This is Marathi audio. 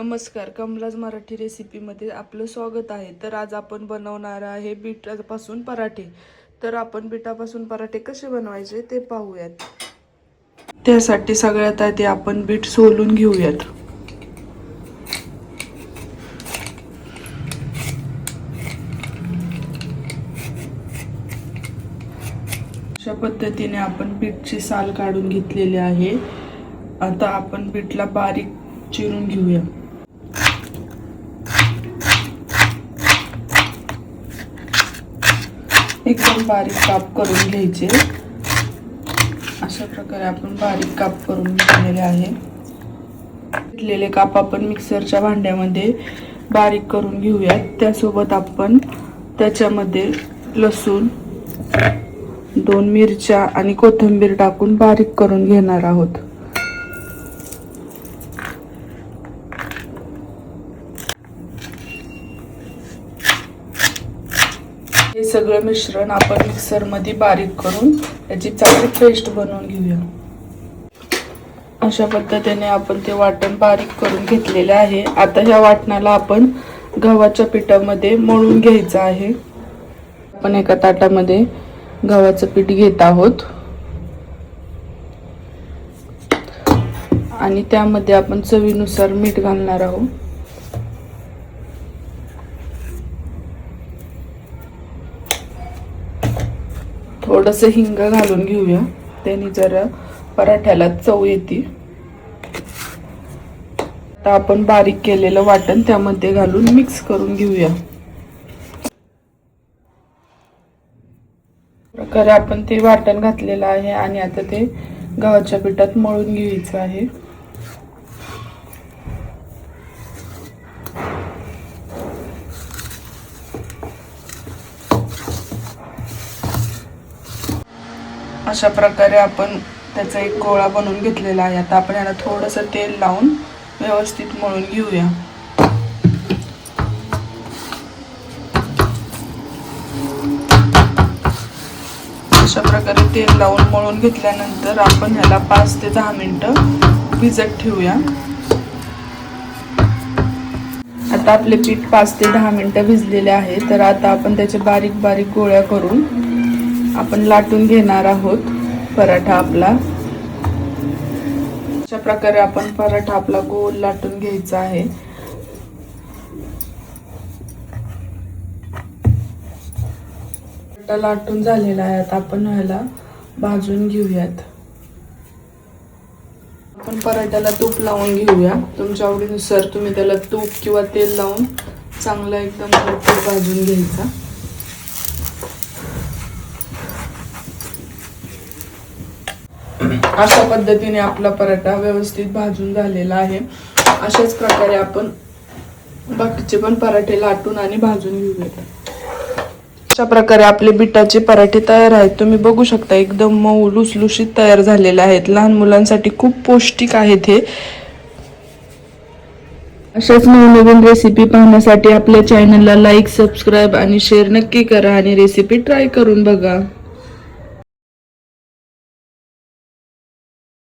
नमस्कार, कमलाज मराठी रेसिपीमध्ये आपलं स्वागत आहे. तर आज आपण बनवणार आहे बीटापासून पराठे. तर आपण बीटापासून पराठे कसे बनवायचे ते पाहूयात. त्यासाठी सगळ्यात आधी आपण बीट सोलून घेऊयात. अशा पद्धतीने आपण बीटची साल काढून घेतलेली आहे. आता आपण बीटला बारीक चिरून घेऊया. एकदम बारीक काप करून घ्यायचे. अशा प्रकारे आपण बारीक काप करून घेतलेले आहे. घेतलेले काप आपण मिक्सरच्या भांड्यामध्ये बारीक करून घेऊयात. त्यासोबत आपण त्याच्यामध्ये लसूण, 2 मिरच्या आणि कोथिंबीर टाकून बारीक करून घेणार आहोत. हे सगळं मिश्रण आपण मिक्सर मध्ये बारीक करून त्याची चांगली पेस्ट बनवून घेऊया. अशा पद्धतीने आपण ते वाटण बारीक करून घेतलेले आहे. आता ह्या वाटणाला आपण गव्हाच्या पिठामध्ये मळून घ्यायचं आहे. आपण एका ताटामध्ये गव्हाचं पीठ घेत आहोत आणि त्यामध्ये आपण चवीनुसार मीठ घालणार आहोत. थोडंसं हिंग घालून घेऊया, त्याने जरा पराठ्याला चव येते. आता आपण बारीक केलेलं वाटण त्यामध्ये घालून मिक्स करून घेऊया. प्रकारे आपण ते वाटण घातलेलं आहे आणि आता ते गव्हाच्या पिठात मळून घ्यायचं आहे. अशा प्रकारे आपण त्याचा एक गोळा बनवून घेतलेला आहे. आता आपण याला थोडंसं तेल लावून व्यवस्थित मळून घेऊया. अशा प्रकारे तेल लावून मळून घेतल्यानंतर आपण ह्याला 5 ते 10 मिनिटं भिजत ठेवूया. आता आपले पीठ 5 ते 10 मिनिटं भिजलेले आहे. तर आता आपण त्याचे बारीक बारीक गोळ्या करून आपण लाटून घेणार आहोत पराठा आपला. अशा प्रकारे आपण पराठा आपला गोल लाटून घ्यायचा आहे. पराठा लाटून झालेला आहे. आता आपण ह्याला भाजून घेऊयात. आपण पराठ्याला तूप लावून घेऊया. तुमच्या आवडीनुसार तुम्ही त्याला तूप किंवा तेल लावून चांगला एकदम भरपूर भाजून घ्यायचा. अशा पद्धतीने आपला पराठा व्यवस्थित भाजून झालेला आहे. अशाच प्रकारे आपण बाकीचे पण पराठे लाटून आणि भाजून घेऊयात. अशा प्रकारे आपले बीटाचे पराठे तयार आहेत. तुम्ही बघू शकता एकदम मऊ लुसलुशीत तयार झालेले आहेत. लहान मुलांसाठी खूप पौष्टिक आहेत हे. अशाच नवनवीन रेसिपी पाहण्यासाठी आपल्या चॅनलला लाईक, सबस्क्राईब आणि शेअर नक्की करा आणि रेसिपी ट्राय करून बघा.